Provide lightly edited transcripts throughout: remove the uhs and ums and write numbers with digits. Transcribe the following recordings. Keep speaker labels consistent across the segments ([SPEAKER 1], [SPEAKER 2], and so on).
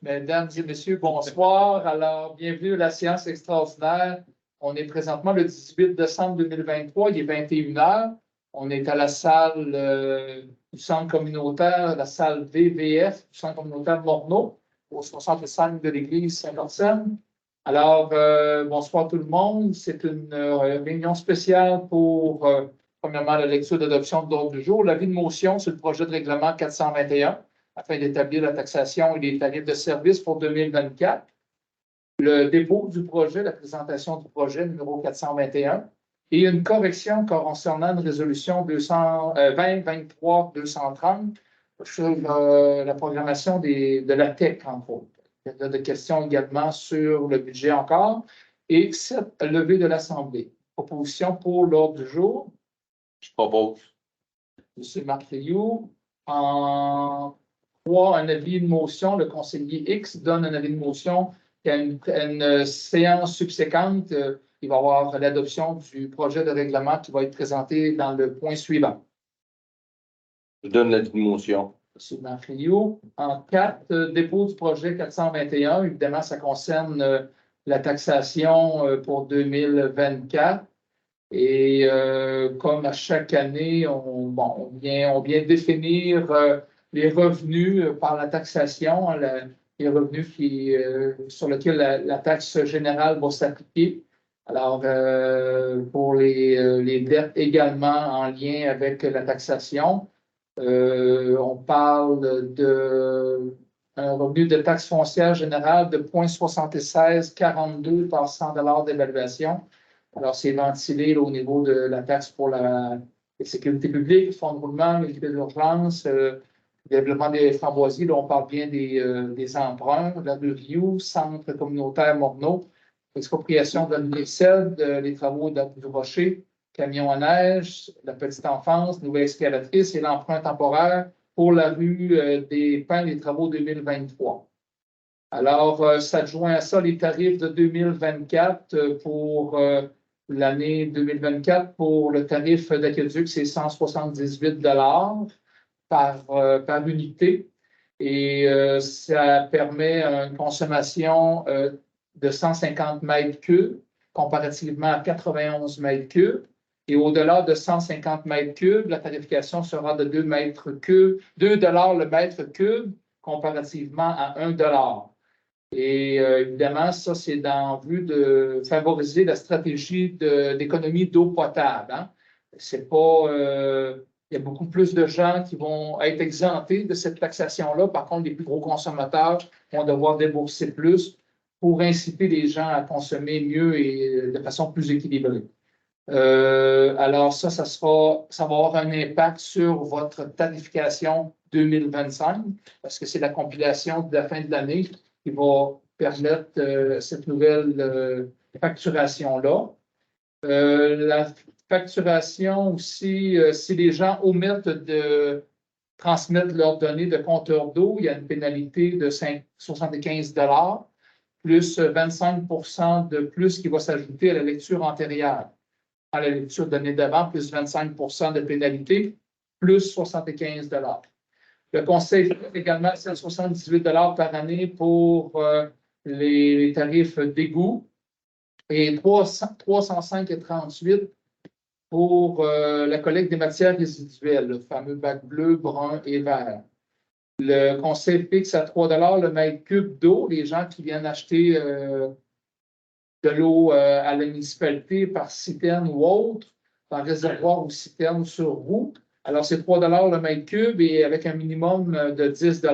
[SPEAKER 1] Mesdames et messieurs, bonsoir. Alors, bienvenue à la séance extraordinaire. On est présentement le 18 décembre 2023, il est 21 h. On est à la salle du centre communautaire, la salle VVF du centre communautaire de Morneau, au 65 de l'église Saint-Marcel. Alors, bonsoir tout le monde. C'est une réunion spéciale pour, premièrement, la lecture d'adoption de l'ordre du jour. L'avis de motion sur le projet de règlement 421 afin d'établir la taxation et les tarifs de services pour 2024. Le dépôt du projet, la présentation du projet numéro 421 et une correction concernant une résolution 2023-230 sur la programmation de la TEC, entre autres. Il y a des questions également sur le budget encore. Et 7, levée de l'Assemblée. Proposition pour l'ordre du jour.
[SPEAKER 2] Je propose.
[SPEAKER 1] M. Marc Rioux. En 3, un avis de motion. Le conseiller X donne un avis de motion. Il y a une séance subséquente. Il va y avoir l'adoption du projet de règlement qui va être présenté dans le point suivant.
[SPEAKER 2] Je donne l'avis de motion.
[SPEAKER 1] M. Marc Rioux. En 4, dépôt du projet 421. Évidemment, ça concerne la taxation pour 2024. Et comme à chaque année, on vient définir les revenus par la taxation, les revenus sur lesquels la taxe générale va s'appliquer. Alors, pour les dettes également en lien avec la taxation, on parle d'un revenu de taxe foncière générale de 0,7642 par 100 $ d'évaluation. Alors, c'est ventilé là, au niveau de la taxe pour la sécurité publique, fonds de roulement, l'équité d'urgence, développement des framboisiers. Là, on parle bien des emprunts, la de View, centre communautaire Morneau, expropriation de l'UNICED, les travaux du Rocher, camion à neige, la petite enfance, nouvelle excavatrice et l'emprunt temporaire pour la rue des Pins, les travaux 2023. Alors, s'adjoint à ça les tarifs de 2024 pour l'année 2024. Pour le tarif d'aqueduc, c'est 178 $ par unité. Et ça permet une consommation de 150 mètres cubes comparativement à 91 mètres cubes. Et au-delà de 150 mètres cubes, la tarification sera de 2 $ le mètre cube comparativement à 1 $. Et évidemment, ça, c'est dans le but de favoriser la stratégie d'économie d'eau potable. Hein. C'est pas, il y a beaucoup plus de gens qui vont être exemptés de cette taxation-là. Par contre, les plus gros consommateurs vont devoir débourser plus pour inciter les gens à consommer mieux et de façon plus équilibrée. Alors ça va avoir un impact sur votre tarification 2025 parce que c'est la compilation de la fin de l'année qui va permettre cette nouvelle facturation-là. La facturation aussi, si les gens omettent de transmettre leurs données de compteur d'eau, il y a une pénalité de 75 $ plus 25 % de plus qui va s'ajouter à la lecture antérieure. À la lecture de l'année d'avant, plus 25 % de pénalité, plus 75 $. Le conseil fait également 178 $ par année pour les tarifs d'égout et 305,38 $ pour la collecte des matières résiduelles, le fameux bac bleu, brun et vert. Le conseil fixe à 3 $ le mètre cube d'eau. Les gens qui viennent acheter de l'eau à la municipalité par citerne ou autre, par réservoir ou citerne sur roue. Alors, c'est 3 $ le mètre cube et avec un minimum de 10 $.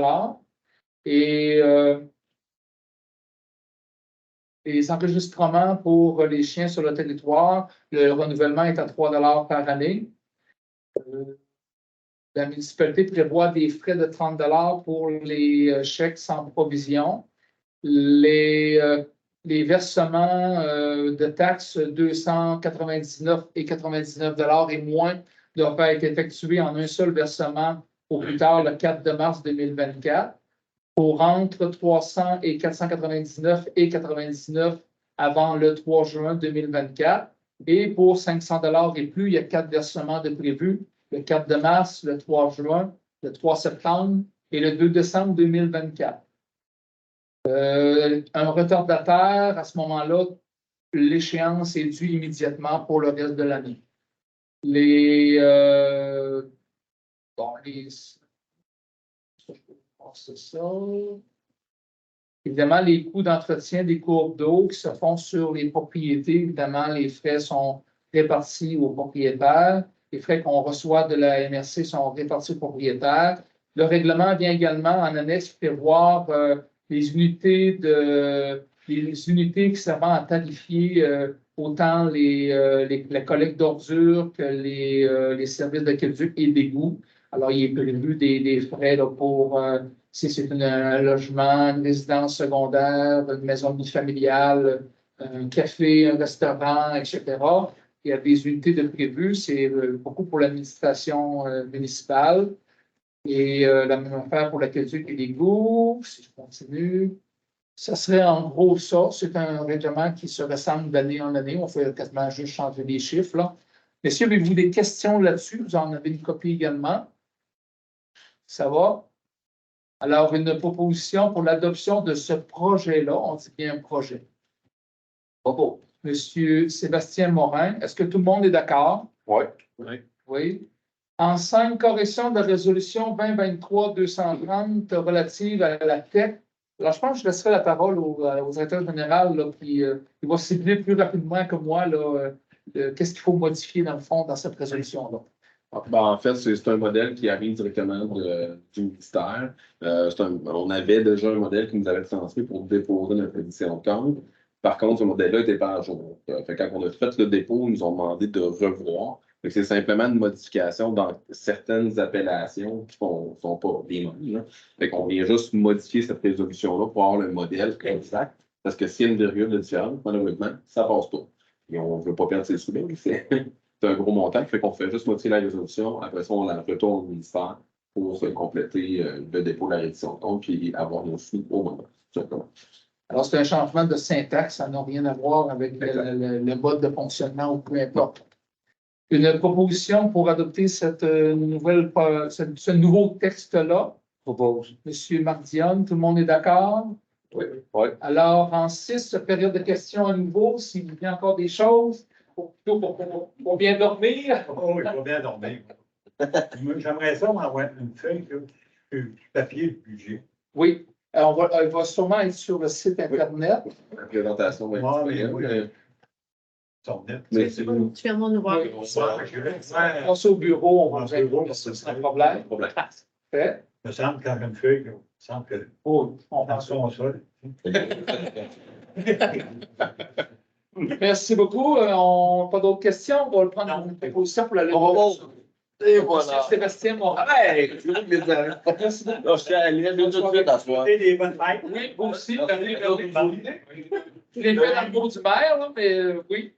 [SPEAKER 1] Et les enregistrements pour les chiens sur le territoire, le renouvellement est à 3 $ par année. La municipalité prévoit des frais de 30 $ pour les chèques sans provision. Les versements de taxes 299,99 $ et moins doivent être effectués en un seul versement au plus tard le 4 mars 2024. Pour entre 300 et 499,99 $ avant le 3 juin 2024. Et pour 500 $ et plus, il y a 4 versements de prévus, le 4 mars, le 3 juin, le 3 septembre et le 2 décembre 2024. un retardataire, à ce moment-là, l'échéance est due immédiatement pour le reste de l'année. C'est ça. Évidemment, les coûts d'entretien des courbes d'eau qui se font sur les propriétés, évidemment, les frais sont répartis aux propriétaires. Les frais qu'on reçoit de la MRC sont répartis aux propriétaires. Le règlement vient également en annexe prévoir les unités qui servent à tarifier autant la collecte d'ordures que les services d'aqueduc et d'égout. Alors, il est prévu des frais là, pour si c'est un logement, une résidence secondaire, une maison familiale, un café, un restaurant, etc. Il y a des unités de prévues. C'est beaucoup pour l'administration municipale. Et la même affaire pour l'aqueduc et l'égout. Si je continue. Ça serait en gros ça. C'est un règlement qui se ressemble d'année en année. On fait quasiment juste changer les chiffres. Là. Messieurs, avez-vous des questions là-dessus? Vous en avez une copie également. Ça va? Alors, une proposition pour l'adoption de ce projet-là. On dit bien projet.
[SPEAKER 2] Propos.
[SPEAKER 1] Monsieur Sébastien Morin, est-ce que tout le monde est d'accord?
[SPEAKER 2] Oui.
[SPEAKER 1] Oui. En 5 corrections de la résolution 2023-230 relative à la TEC. Alors, je pense que je laisserai la parole au directeur général là, qui va cibler plus rapidement que moi qu'est-ce qu'il faut modifier dans le fond dans cette résolution-là.
[SPEAKER 3] En fait, c'est un modèle qui arrive directement du ministère. On avait déjà un modèle qui nous avait transmis pour déposer notre édition de compte. Par contre, ce modèle-là n'était pas à jour. Quand on a fait le dépôt, ils nous ont demandé de revoir. C'est simplement une modification dans certaines appellations qui ne sont pas les mêmes. On vient juste modifier cette résolution-là pour avoir le modèle exact. Parce que s'il y a une virgule de différence, malheureusement, ça ne passe pas. Et on ne veut pas perdre ses sous-là. C'est un gros montant. Fait qu'on fait juste modifier la résolution. Après ça, on la retourne au ministère pour compléter le dépôt de la rédition de compte puis avoir nos sous au moment.
[SPEAKER 1] Alors, c'est un changement de syntaxe. Ça n'a rien à voir avec le mode de fonctionnement ou peu importe. Une proposition pour adopter ce nouveau texte-là.
[SPEAKER 2] Propose.
[SPEAKER 1] Monsieur Mardion, tout le monde est d'accord?
[SPEAKER 2] Oui.
[SPEAKER 1] Alors, en 6, période de questions à nouveau, s'il y a encore des choses, pour bien dormir.
[SPEAKER 4] Oh, il faut bien dormir. J'aimerais ça avoir une feuille, du papier de budget.
[SPEAKER 1] Oui, elle va sûrement être sur le site Internet.
[SPEAKER 3] La présentation va être disponible.
[SPEAKER 4] Mais
[SPEAKER 3] c'est
[SPEAKER 5] Tu viens de nous voir.
[SPEAKER 1] Passez au bureau, on va vous répondre sans problème. Fait.
[SPEAKER 4] Il me semble quand une feuille, il me semble que.
[SPEAKER 1] Oh, on
[SPEAKER 4] Dans
[SPEAKER 1] pense
[SPEAKER 4] son sol.
[SPEAKER 1] Merci beaucoup. Pas d'autres questions? On va le prendre dans une proposition pour la lettre.
[SPEAKER 2] Et voilà.
[SPEAKER 1] Sébastien Morin.
[SPEAKER 2] Hey, tu veux me dire?
[SPEAKER 1] Merci beaucoup.
[SPEAKER 2] Non, je suis allé tout de suite à soi.
[SPEAKER 4] Des bonnes fêtes.
[SPEAKER 1] Oui, vous aussi. Je l'ai fait dans le mot du maire, là, mais oui.